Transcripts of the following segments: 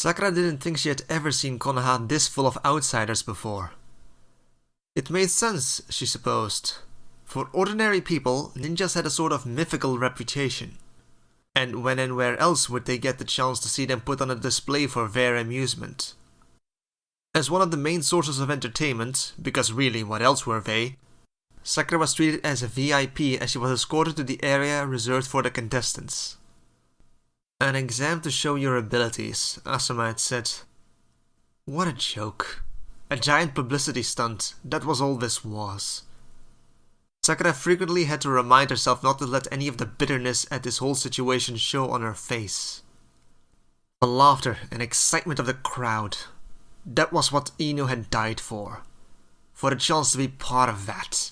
Sakura didn't think she had ever seen Konoha this full of outsiders before. It made sense, she supposed. For ordinary people, ninjas had a sort of mythical reputation. And when and where else would they get the chance to see them put on a display for their amusement? As one of the main sources of entertainment, because really what else were they, Sakura was treated as a VIP as she was escorted to the area reserved for the contestants. An exam to show your abilities, Asuma had said. What a joke. A giant publicity stunt, that was all this was. Sakura frequently had to remind herself not to let any of the bitterness at this whole situation show on her face. The laughter and excitement of the crowd, that was what Ino had died for. For the chance to be part of that.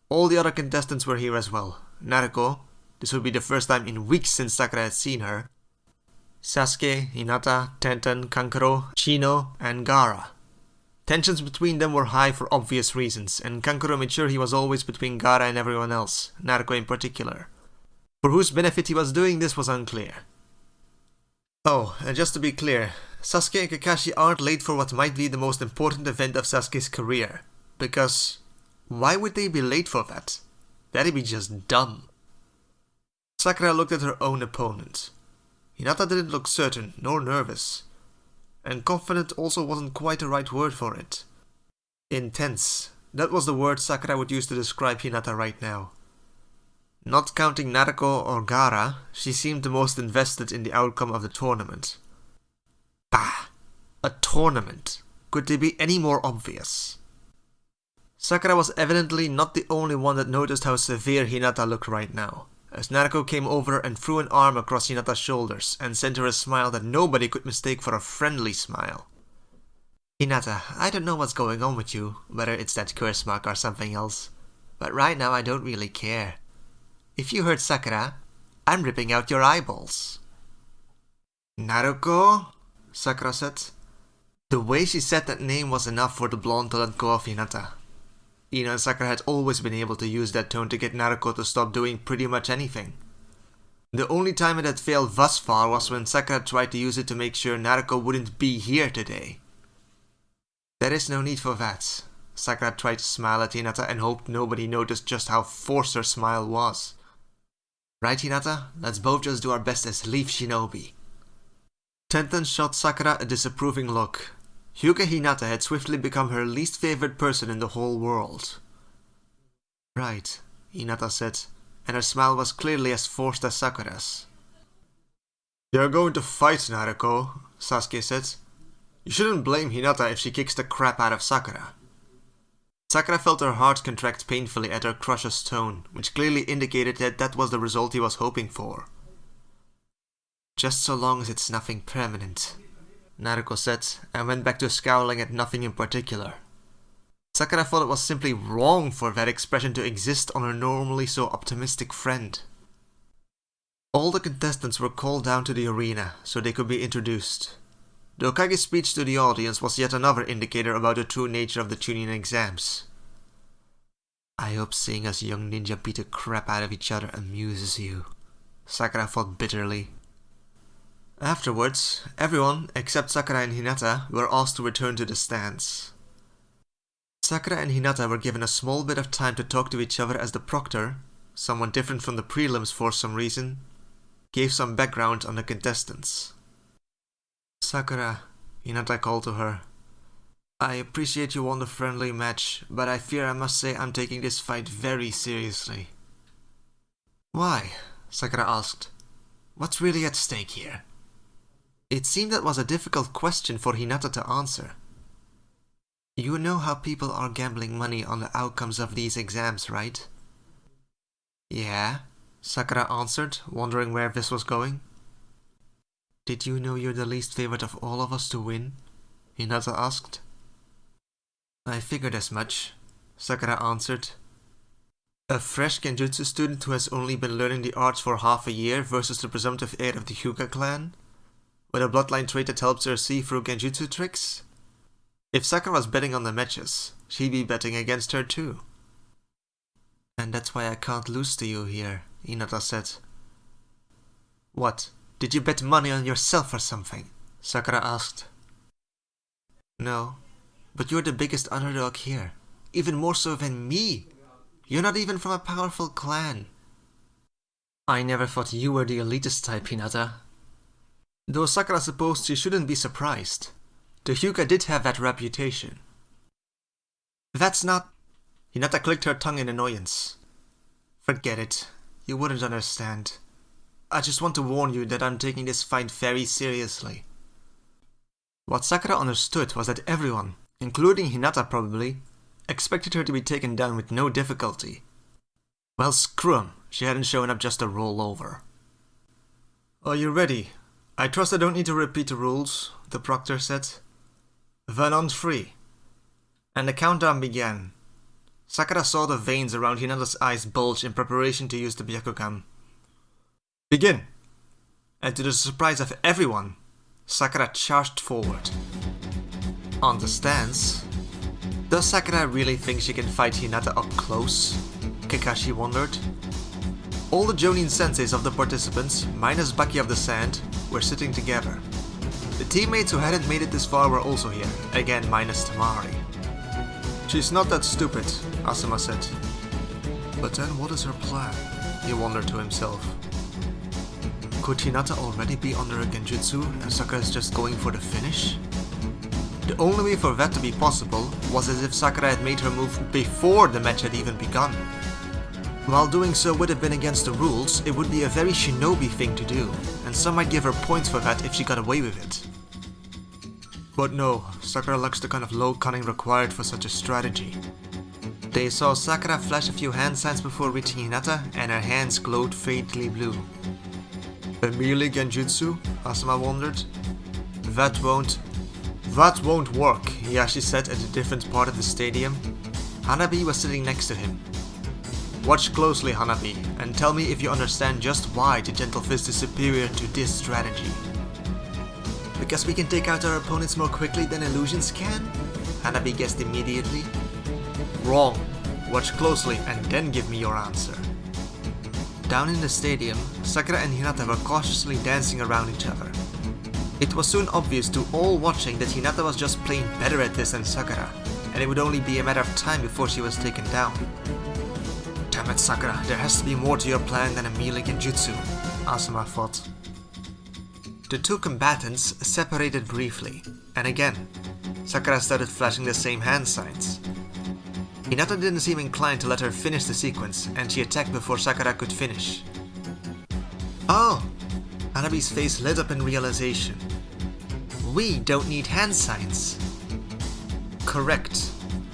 All the other contestants were here as well. Naruto, this would be the first time in weeks since Sakura had seen her. Sasuke, Hinata, Tenten, Kankuro, Chino, and Gaara. Tensions between them were high for obvious reasons, and Kankuro made sure he was always between Gaara and everyone else, Naruto in particular. For whose benefit he was doing this was unclear. Oh, and just to be clear, Sasuke and Kakashi aren't late for what might be the most important event of Sasuke's career, because why would they be late for that? That'd be just dumb. Sakura looked at her own opponent. Hinata didn't look certain, nor nervous. And confident also wasn't quite the right word for it. Intense, that was the word Sakura would use to describe Hinata right now. Not counting Naruto or Gaara, she seemed the most invested in the outcome of the tournament. Bah! A tournament! Could they be any more obvious? Sakura was evidently not the only one that noticed how severe Hinata looked right now, as Naruto came over and threw an arm across Hinata's shoulders and sent her a smile that nobody could mistake for a friendly smile. Hinata, I don't know what's going on with you, whether it's that curse mark or something else, but right now I don't really care. If you hurt Sakura, I'm ripping out your eyeballs. Naruto? Sakura said. The way she said that name was enough for the blonde to let go of Hinata. Ino and Sakura had always been able to use that tone to get Naruto to stop doing pretty much anything. The only time it had failed thus far was when Sakura tried to use it to make sure Naruto wouldn't be here today. There is no need for that. Sakura tried to smile at Hinata and hoped nobody noticed just how forced her smile was. Right, Hinata? Let's both just do our best as Leaf Shinobi. Tenten shot Sakura a disapproving look. Hyuga Hinata had swiftly become her least favorite person in the whole world. Right, Hinata said, and her smile was clearly as forced as Sakura's. You're going to fight, Naruto, Sasuke said. You shouldn't blame Hinata if she kicks the crap out of Sakura. Sakura felt her heart contract painfully at her crush's tone, which clearly indicated that that was the result he was hoping for. Just so long as it's nothing permanent, Naruto said, and went back to scowling at nothing in particular. Sakura thought it was simply wrong for that expression to exist on her normally so optimistic friend. All the contestants were called down to the arena so they could be introduced. The Hokage's speech to the audience was yet another indicator about the true nature of the Chunin exams. I hope seeing us young ninja beat the crap out of each other amuses you, Sakura thought bitterly. Afterwards, everyone, except Sakura and Hinata, were asked to return to the stands. Sakura and Hinata were given a small bit of time to talk to each other as the proctor, someone different from the prelims for some reason, gave some background on the contestants. Sakura, Hinata called to her. I appreciate you won the friendly match, but I fear I must say I'm taking this fight very seriously. Why? Sakura asked. What's really at stake here? It seemed that was a difficult question for Hinata to answer. You know how people are gambling money on the outcomes of these exams, right? Yeah, Sakura answered, wondering where this was going. Did you know you're the least favorite of all of us to win? Hinata asked. I figured as much, Sakura answered. A fresh Genjutsu student who has only been learning the arts for half a year versus the presumptive heir of the Hyuga clan? With a bloodline trait that helps her see through Genjutsu tricks? If Sakura was betting on the matches, she'd be betting against her too. And that's why I can't lose to you here, Hinata said. What? Did you bet money on yourself or something? Sakura asked. No, but you're the biggest underdog here. Even more so than me. You're not even from a powerful clan. I never thought you were the elitist type, Hinata. Though Sakura supposed she shouldn't be surprised. The Hyuga did have that reputation. That's not... Hinata clicked her tongue in annoyance. Forget it. You wouldn't understand. I just want to warn you that I'm taking this fight very seriously. What Sakura understood was that everyone, including Hinata probably, expected her to be taken down with no difficulty. Well, screw 'em, she hadn't shown up just to roll over. Are you ready? I trust I don't need to repeat the rules, the proctor said. Then on 3. And the countdown began. Sakura saw the veins around Hinata's eyes bulge in preparation to use the Byakugan. Begin! And to the surprise of everyone, Sakura charged forward. On the stance... Does Sakura really think she can fight Hinata up close? Kakashi wondered. All the Jonin senseis of the participants, minus Baki of the Sand, were sitting together. The teammates who hadn't made it this far were also here, again minus Tamari. She's not that stupid, Asuma said. But then what is her plan? He wondered to himself. Could Hinata already be under a Genjutsu and Sakura is just going for the finish? The only way for that to be possible was as if Sakura had made her move before the match had even begun. While doing so would have been against the rules, it would be a very shinobi thing to do, and some might give her points for that if she got away with it. But no, Sakura lacks the kind of low cunning required for such a strategy. They saw Sakura flash a few hand signs before reaching Hinata, and her hands glowed faintly blue. A melee Genjutsu? Asuma wondered. That won't work, Hiyashi said at a different part of the stadium. Hanabi was sitting next to him. Watch closely, Hanabi, and tell me if you understand just why the Gentle Fist is superior to this strategy. Because we can take out our opponents more quickly than illusions can? Hanabi guessed immediately. Wrong. Watch closely and then give me your answer. Down in the stadium, Sakura and Hinata were cautiously dancing around each other. It was soon obvious to all watching that Hinata was just plain better at this than Sakura, and it would only be a matter of time before she was taken down. Damn it, Sakura, there has to be more to your plan than a melee Genjutsu, Asuma thought. The two combatants separated briefly, and again, Sakura started flashing the same hand signs. Hinata didn't seem inclined to let her finish the sequence, and she attacked before Sakura could finish. Oh! Hanabi's face lit up in realization. We don't need hand signs. Correct.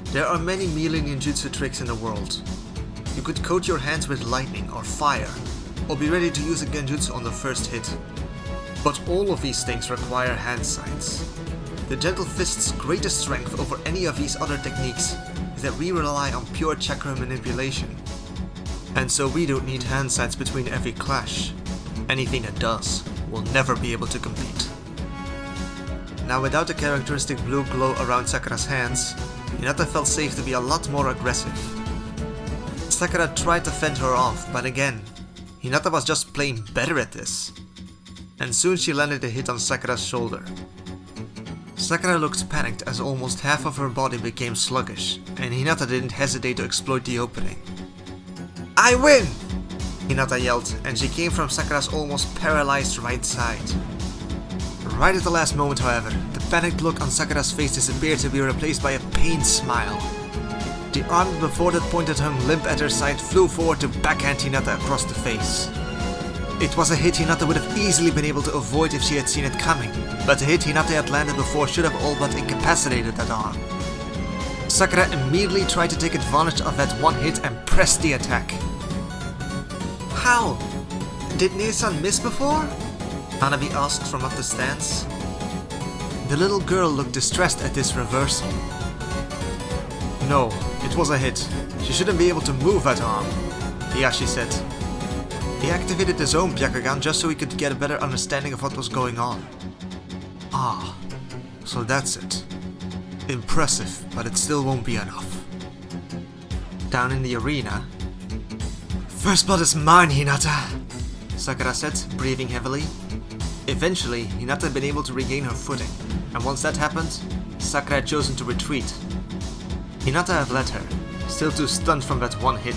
There are many melee ninjutsu tricks in the world. You could coat your hands with lightning or fire, or be ready to use a genjutsu on the first hit. But all of these things require hand signs. The Gentle Fist's greatest strength over any of these other techniques is that we rely on pure chakra manipulation. And so we don't need hand signs between every clash. Anything that does will never be able to compete. Now, without the characteristic blue glow around Sakura's hands, Hinata felt safe to be a lot more aggressive. Sakura tried to fend her off, but again, Hinata was just plain better at this. And soon she landed a hit on Sakura's shoulder. Sakura looked panicked as almost half of her body became sluggish, and Hinata didn't hesitate to exploit the opening. I win! Hinata yelled, and she came from Sakura's almost paralyzed right side. Right at the last moment, however, the panicked look on Sakura's face disappeared to be replaced by a pained smile. The arm that before that pointed hung limp at her side flew forward to backhand Hinata across the face. It was a hit Hinata would have easily been able to avoid if she had seen it coming, but the hit Hinata had landed before should have all but incapacitated that arm. Sakura immediately tried to take advantage of that one hit and pressed the attack. How? Did Nei-san miss before? Hanabi asked from up the stands. The little girl looked distressed at this reversal. No, it was a hit. She shouldn't be able to move that arm, Hiyashi said. He activated his own Byakugan just so he could get a better understanding of what was going on. Ah, so that's it. Impressive, but it still won't be enough. Down in the arena... First blood is mine, Hinata, Sakura said, breathing heavily. Eventually, Hinata had been able to regain her footing, and once that happened, Sakura had chosen to retreat. Hinata had led her, still too stunned from that one hit.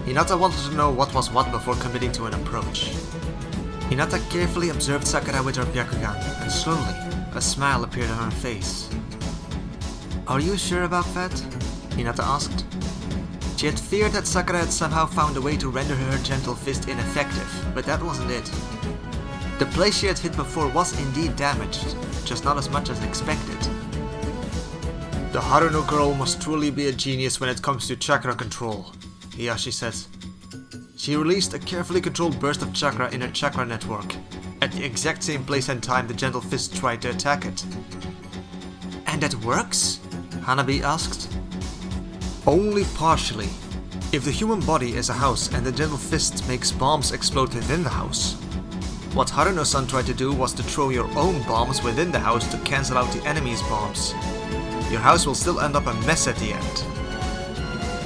Hinata wanted to know what was what before committing to an approach. Hinata carefully observed Sakura with her Byakugan, and slowly, a smile appeared on her face. "Are you sure about that?" Hinata asked. She had feared that Sakura had somehow found a way to render her gentle fist ineffective, but that wasn't it. The place she had hit before was indeed damaged, just not as much as expected. "The Haruno girl must truly be a genius when it comes to chakra control," Hiyashi said. She released a carefully controlled burst of chakra in her chakra network, at the exact same place and time the gentle fist tried to attack it. "And that works?" Hanabi asked. "Only partially. If the human body is a house and the gentle fist makes bombs explode within the house. What Haruno-san tried to do was to throw your own bombs within the house to cancel out the enemy's bombs. Your house will still end up a mess at the end."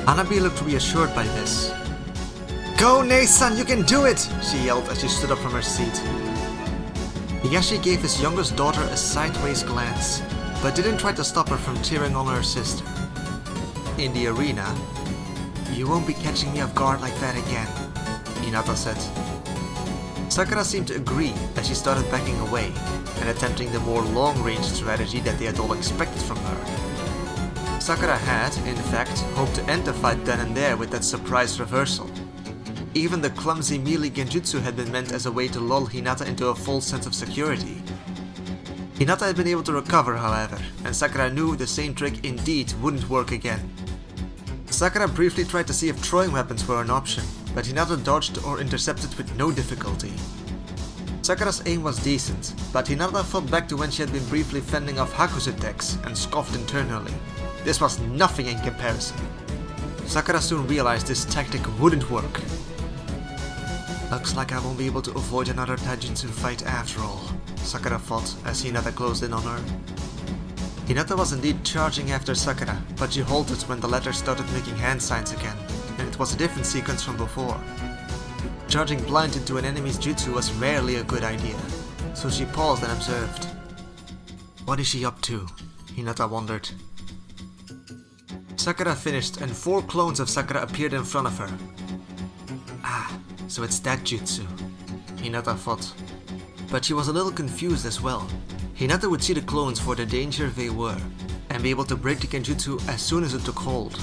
Hanabi looked reassured by this. "Go, Nei-san, you can do it!" she yelled as she stood up from her seat. Hiyashi gave his youngest daughter a sideways glance, but didn't try to stop her from cheering on her sister. In the arena, "You won't be catching me off guard like that again," Hinata said. Sakura seemed to agree as she started backing away and attempting the more long-range strategy that they had all expected from her. Sakura had, in fact, hoped to end the fight then and there with that surprise reversal. Even the clumsy melee Genjutsu had been meant as a way to lull Hinata into a false sense of security. Hinata had been able to recover, however, and Sakura knew the same trick indeed wouldn't work again. Sakura briefly tried to see if throwing weapons were an option, but Hinata dodged or intercepted with no difficulty. Sakura's aim was decent, but Hinata fought back to when she had been briefly fending off Haku's attacks and scoffed internally. This was nothing in comparison. Sakura soon realized this tactic wouldn't work. "Looks like I won't be able to avoid another taijutsu fight after all," Sakura thought as Hinata closed in on her. Hinata was indeed charging after Sakura, but she halted when the latter started making hand signs again, and it was a different sequence from before. Charging blind into an enemy's jutsu was rarely a good idea, so she paused and observed. "What is she up to?" Hinata wondered. Sakura finished and 4 clones of Sakura appeared in front of her. "Ah, so it's that jutsu," Hinata thought. But she was a little confused as well. Hinata would see the clones for the danger they were, and be able to break the Genjutsu as soon as it took hold,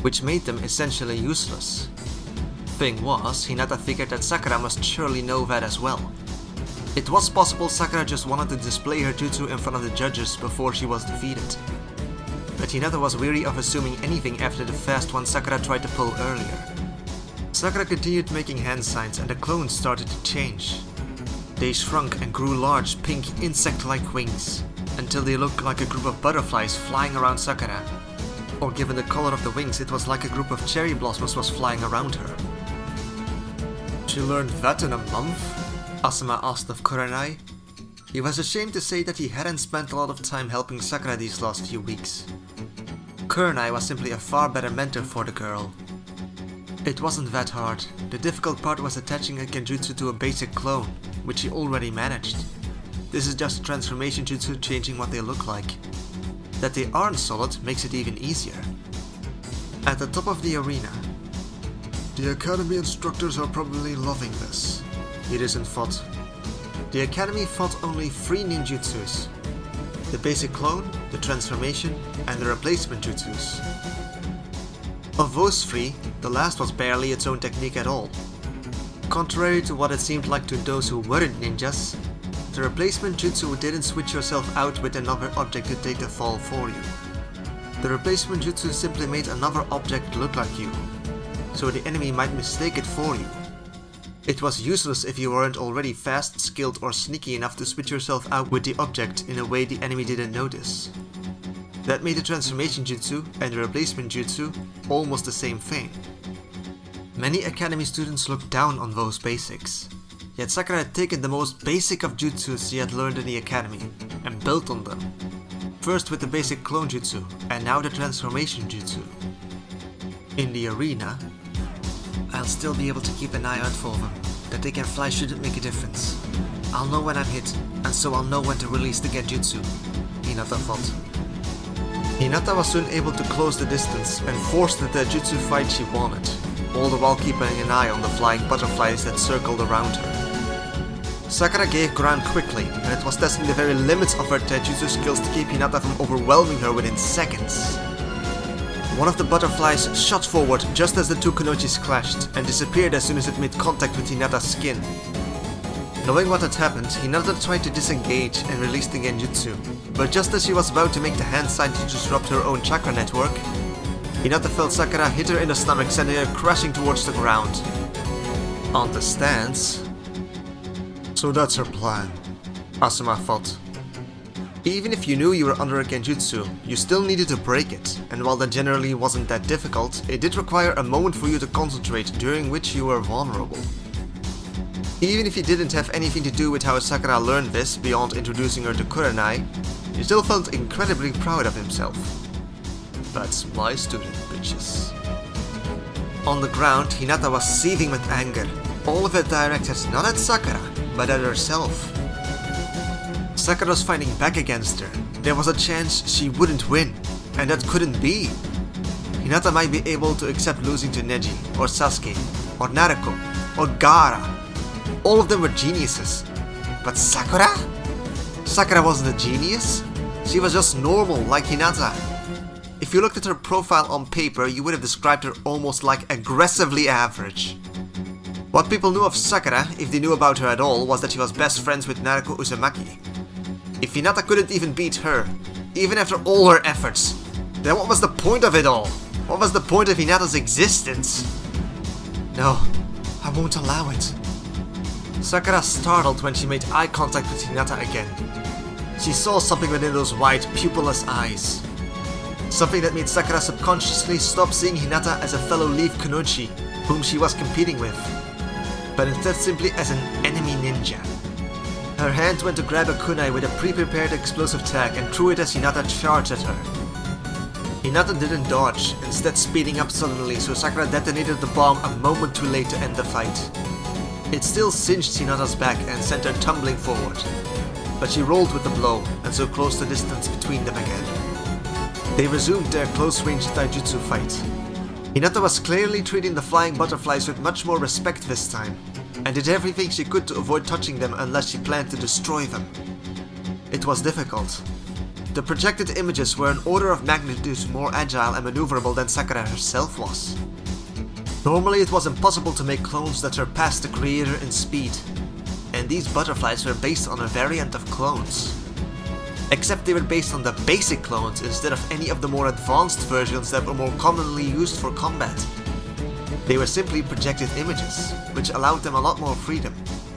which made them essentially useless. Thing was, Hinata figured that Sakura must surely know that as well. It was possible Sakura just wanted to display her jutsu in front of the judges before she was defeated. But Hinata was weary of assuming anything after the fast one Sakura tried to pull earlier. Sakura continued making hand signs and the clones started to change. They shrunk and grew large pink insect-like wings, until they looked like a group of butterflies flying around Sakura. Or given the color of the wings, it was like a group of cherry blossoms was flying around her. "She learned that in a month?" Asuma asked of Kurenai. He was ashamed to say that he hadn't spent a lot of time helping Sakura these last few weeks. Kurenai was simply a far better mentor for the girl. It wasn't that hard. The difficult part was attaching a Genjutsu to a basic clone, which he already managed. This is just transformation jutsu changing what they look like. That they aren't solid makes it even easier. At the top of the arena, "The Academy instructors are probably loving this," Hiruzen thought. The Academy fought only 3 ninjutsus. The basic clone, the transformation, and the replacement jutsus. Of those 3, the last was barely its own technique at all. Contrary to what it seemed like to those who weren't ninjas, the replacement jutsu didn't switch yourself out with another object to take the fall for you. The replacement jutsu simply made another object look like you, so the enemy might mistake it for you. It was useless if you weren't already fast, skilled or sneaky enough to switch yourself out with the object in a way the enemy didn't notice. That made the transformation jutsu and the replacement jutsu almost the same thing. Many Academy students looked down on those basics, yet Sakura had taken the most basic of jutsus she had learned in the Academy and built on them. First with the basic clone jutsu and now the transformation jutsu. In the arena, "I'll still be able to keep an eye out for them. That they can fly shouldn't make a difference," I'll know when I'm hit, and so I'll know when to release the Genjutsu, Hinata thought. Hinata was soon able to close the distance and force the Taijutsu fight she wanted, all the while keeping an eye on the flying butterflies that circled around her. Sakura gave ground quickly, and it was testing the very limits of her Taijutsu skills to keep Hinata from overwhelming her within seconds. One of the butterflies shot forward just as the two kunoichis clashed, and disappeared as soon as it made contact with Hinata's skin. Knowing what had happened, Hinata tried to disengage and release the Genjutsu, but just as she was about to make the hand sign to disrupt her own chakra network, Hinata felt Sakura hit her in the stomach, sending her crashing towards the ground. On the stands. So that's her plan, Asuma thought. Even if you knew you were under a Genjutsu, you still needed to break it, and while that generally wasn't that difficult, it did require a moment for you to concentrate, during which you were vulnerable. Even if you didn't have anything to do with how Sakura learned this beyond introducing her to Kurenai, he still felt incredibly proud of himself. That's my student, bitches. On the ground, Hinata was seething with anger, all of it directed not at Sakura, but at herself. Sakura was fighting back against her. There was a chance she wouldn't win, and that couldn't be. Hinata might be able to accept losing to Neji, or Sasuke, or Naruto, or Gaara. All of them were geniuses. But Sakura? Sakura wasn't a genius. She was just normal, like Hinata. If you looked at her profile on paper, you would have described her almost like aggressively average. What people knew of Sakura, if they knew about her at all, was that she was best friends with Naruto Uzumaki. If Hinata couldn't even beat her, even after all her efforts, then what was the point of it all? What was the point of Hinata's existence? No, I won't allow it. Sakura startled when she made eye contact with Hinata again. She saw something within those wide, pupilless eyes. Something that made Sakura subconsciously stop seeing Hinata as a fellow Leaf Kunoichi whom she was competing with, but instead simply as an enemy ninja. Her hand went to grab a kunai with a pre-prepared explosive tag and threw it as Hinata charged at her. Hinata didn't dodge, instead speeding up suddenly, so Sakura detonated the bomb a moment too late to end the fight. It still cinched Hinata's back and sent her tumbling forward, but she rolled with the blow and so closed the distance between them again. They resumed their close-range taijutsu fight. Hinata was clearly treating the flying butterflies with much more respect this time, and did everything she could to avoid touching them unless she planned to destroy them. It was difficult. The projected images were an order of magnitude more agile and maneuverable than Sakura herself was. Normally it was impossible to make clones that surpassed the creator in speed, and these butterflies were based on a variant of clones. Except they were based on the basic clones instead of any of the more advanced versions that were more commonly used for combat. They were simply projected images, which allowed them a lot more freedom,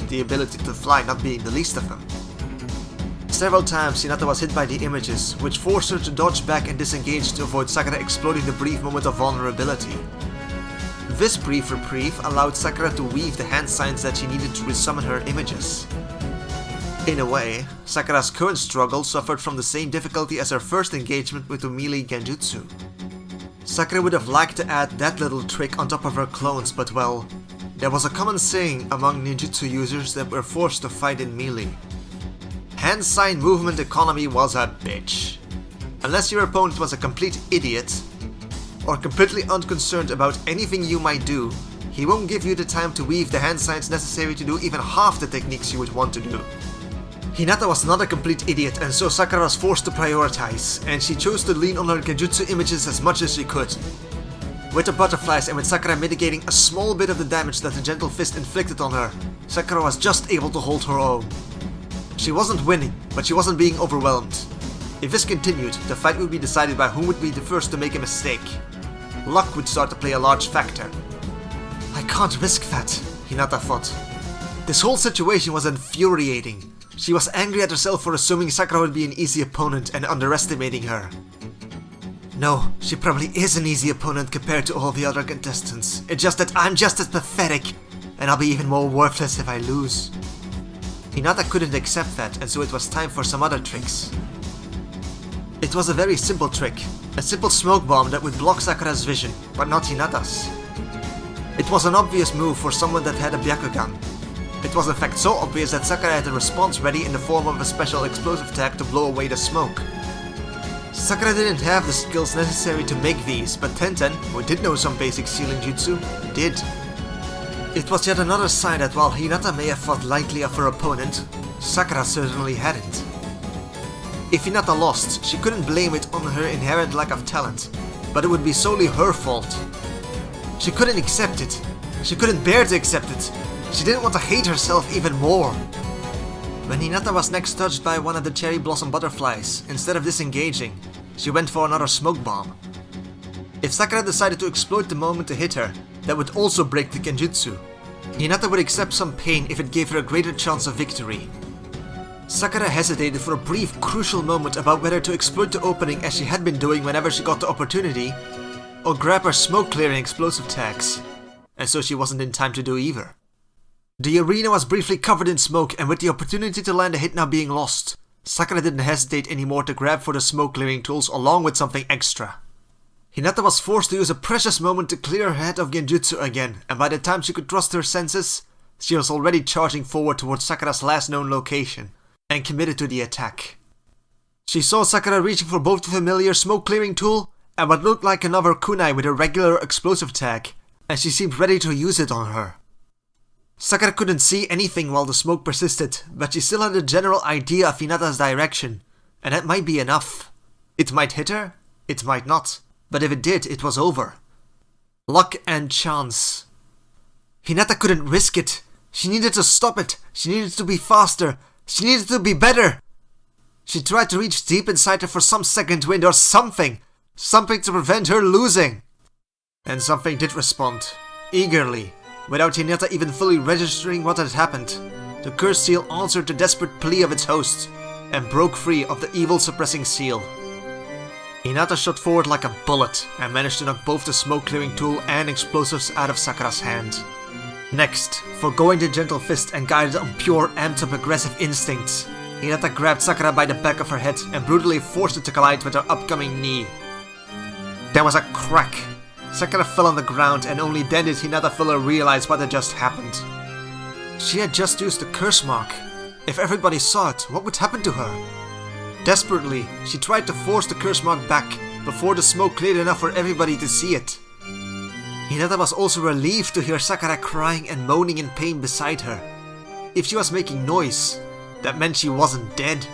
the ability to fly not being the least of them. Several times Hinata was hit by the images, which forced her to dodge back and disengage to avoid Sakura exploding the brief moment of vulnerability. This brief reprieve allowed Sakura to weave the hand signs that she needed to resummon her images. In a way, Sakura's current struggle suffered from the same difficulty as her first engagement with the melee Genjutsu. Sakura would have liked to add that little trick on top of her clones, but well, there was a common saying among ninjutsu users that were forced to fight in melee. Hand sign movement economy was a bitch. Unless your opponent was a complete idiot, or completely unconcerned about anything you might do, he won't give you the time to weave the hand signs necessary to do even half the techniques you would want to do. Hinata was not a complete idiot, and so Sakura was forced to prioritize, and she chose to lean on her Genjutsu images as much as she could. With the butterflies and with Sakura mitigating a small bit of the damage that the gentle fist inflicted on her, Sakura was just able to hold her own. She wasn't winning, but she wasn't being overwhelmed. If this continued, the fight would be decided by who would be the first to make a mistake. Luck would start to play a large factor. I can't risk that, Hinata thought. This whole situation was infuriating. She was angry at herself for assuming Sakura would be an easy opponent and underestimating her. No, she probably is an easy opponent compared to all the other contestants. It's just that I'm just as pathetic, and I'll be even more worthless if I lose. Hinata couldn't accept that, and so it was time for some other tricks. It was a very simple trick, a simple smoke bomb that would block Sakura's vision, but not Hinata's. It was an obvious move for someone that had a Byakugan. It was in fact so obvious that Sakura had a response ready in the form of a special explosive tag to blow away the smoke. Sakura didn't have the skills necessary to make these, but Tenten, who did know some basic sealing jutsu, did. It was yet another sign that while Hinata may have fought lightly of her opponent, Sakura certainly hadn't. If Hinata lost, she couldn't blame it on her inherent lack of talent, but it would be solely her fault. She couldn't accept it. She couldn't bear to accept it. She didn't want to hate herself even more. When Hinata was next touched by one of the cherry blossom butterflies, instead of disengaging, she went for another smoke bomb. If Sakura decided to exploit the moment to hit her, that would also break the Genjutsu. Hinata would accept some pain if it gave her a greater chance of victory. Sakura hesitated for a brief, crucial moment about whether to exploit the opening as she had been doing whenever she got the opportunity, or grab her smoke-clearing explosive tags, and so she wasn't in time to do either. The arena was briefly covered in smoke, and with the opportunity to land a hit now being lost, Sakura didn't hesitate anymore to grab for the smoke-clearing tools along with something extra. Hinata was forced to use a precious moment to clear her head of Genjutsu again, and by the time she could trust her senses, she was already charging forward towards Sakura's last known location, and committed to the attack. She saw Sakura reaching for both the familiar smoke-clearing tool and what looked like another kunai with a regular explosive tag, and she seemed ready to use it on her. Sakura couldn't see anything while the smoke persisted, but she still had a general idea of Hinata's direction, and that might be enough. It might hit her, it might not, but if it did, it was over. Luck and chance. Hinata couldn't risk it. She needed to stop it. She needed to be faster. She needed to be better. She tried to reach deep inside her for some second wind or something. Something to prevent her losing. And something did respond. Eagerly. Without Hinata even fully registering what had happened. The cursed seal answered the desperate plea of its host and broke free of the evil suppressing seal. Hinata shot forward like a bullet and managed to knock both the smoke-clearing tool and explosives out of Sakura's hand. Next, foregoing the gentle fist and guided on pure amped-up aggressive instincts, Hinata grabbed Sakura by the back of her head and brutally forced it to collide with her upcoming knee. There was a crack. Sakura fell on the ground, and only then did Hinata fully realize what had just happened. She had just used the curse mark. If everybody saw it, what would happen to her? Desperately, she tried to force the curse mark back before the smoke cleared enough for everybody to see it. Hinata was also relieved to hear Sakura crying and moaning in pain beside her. If she was making noise, that meant she wasn't dead.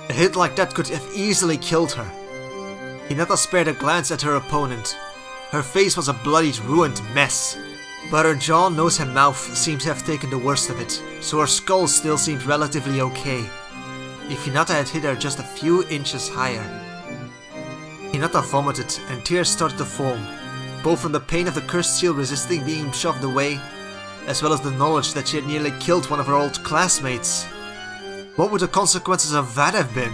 A hit like that could have easily killed her. Hinata spared a glance at her opponent. Her face was a bloodied, ruined mess, but her jaw, nose and mouth seemed to have taken the worst of it, so her skull still seemed relatively okay. If Hinata had hit her just a few inches higher. Hinata vomited and tears started to form, both from the pain of the cursed seal resisting being shoved away, as well as the knowledge that she had nearly killed one of her old classmates. What would the consequences of that have been?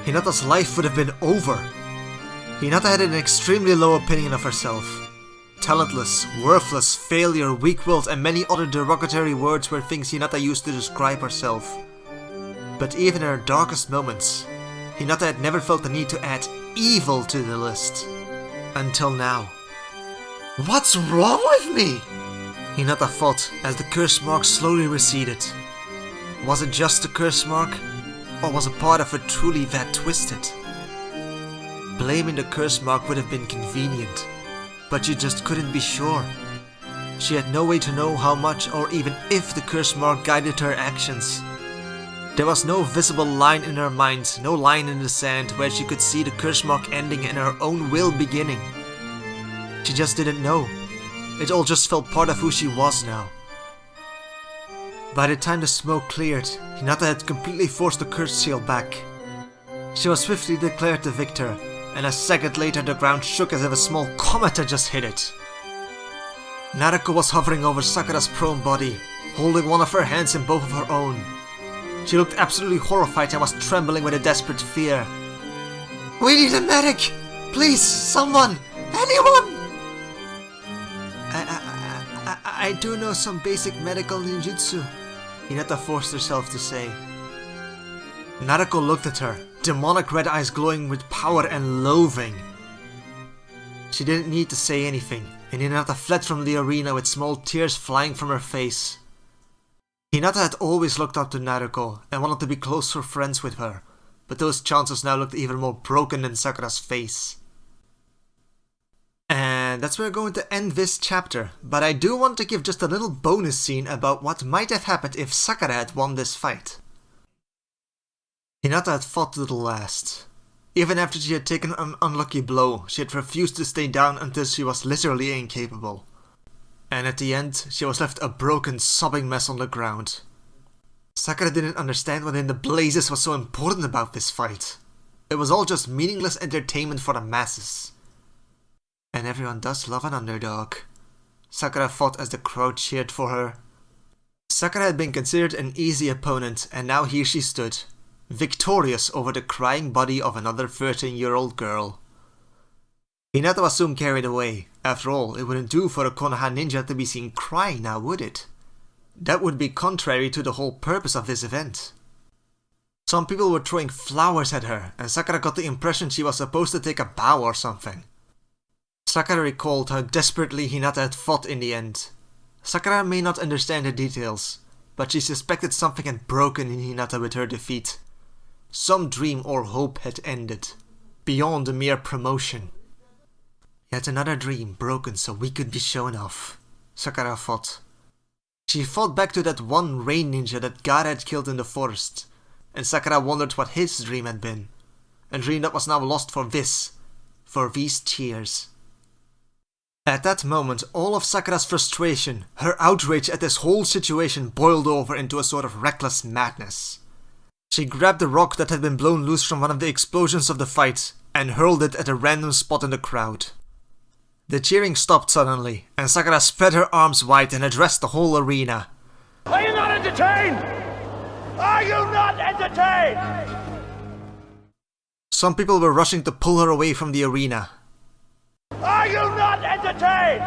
Hinata's life would have been over. Hinata had an extremely low opinion of herself. Talentless, worthless, failure, weak-willed and many other derogatory words were things Hinata used to describe herself. But even in her darkest moments, Hinata had never felt the need to add evil to the list. Until now. What's wrong with me? Hinata thought as the curse mark slowly receded. Was it just the curse mark? Or was a part of her truly that twisted? Blaming the curse mark would have been convenient, but she just couldn't be sure. She had no way to know how much or even if the curse mark guided her actions. There was no visible line in her mind, no line in the sand where she could see the curse mark ending and her own will beginning. She just didn't know. It all just felt part of who she was now. By the time the smoke cleared, Hinata had completely forced the curse seal back. She was swiftly declared the victor, and a second later the ground shook as if a small comet had just hit it. Naruto was hovering over Sakura's prone body, holding one of her hands in both of her own. She looked absolutely horrified and was trembling with a desperate fear. "We need a medic! Please, someone! Anyone!" I do know some basic medical ninjutsu, Hinata forced herself to say. Naruto looked at her, demonic red eyes glowing with power and loathing. She didn't need to say anything, and Hinata fled from the arena with small tears flying from her face. Hinata had always looked up to Naruto and wanted to be closer friends with her, but those chances now looked even more broken than Sakura's face. And that's where we're going to end this chapter, but I do want to give just a little bonus scene about what might have happened if Sakura had won this fight. Hinata had fought to the last. Even after she had taken an unlucky blow, she had refused to stay down until she was literally incapable. And at the end, she was left a broken, sobbing mess on the ground. Sakura didn't understand what in the blazes was so important about this fight. It was all just meaningless entertainment for the masses. And everyone does love an underdog. Sakura fought as the crowd cheered for her. Sakura had been considered an easy opponent, and now here she stood, victorious over the crying body of another 13-year-old girl. Hinata was soon carried away. After all, it wouldn't do for a Konoha ninja to be seen crying now, would it? That would be contrary to the whole purpose of this event. Some people were throwing flowers at her, and Sakura got the impression she was supposed to take a bow or something. Sakura recalled how desperately Hinata had fought in the end. Sakura may not understand the details, but she suspected something had broken in Hinata with her defeat. Some dream or hope had ended, beyond a mere promotion. Yet another dream broken so we could be shown off, Sakura thought. She thought back to that one rain ninja that God had killed in the forest, and Sakura wondered what his dream had been. A dream that was now lost for these cheers. At that moment, all of Sakura's frustration, her outrage at this whole situation boiled over into a sort of reckless madness. She grabbed the rock that had been blown loose from one of the explosions of the fight and hurled it at a random spot in the crowd. The cheering stopped suddenly, and Sakura spread her arms wide and addressed the whole arena. Are you not entertained? Are you not entertained? Some people were rushing to pull her away from the arena. Are you not entertained?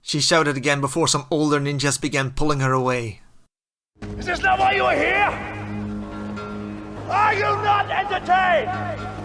She shouted again before some older ninjas began pulling her away. Is this not why you are here? Are you not entertained?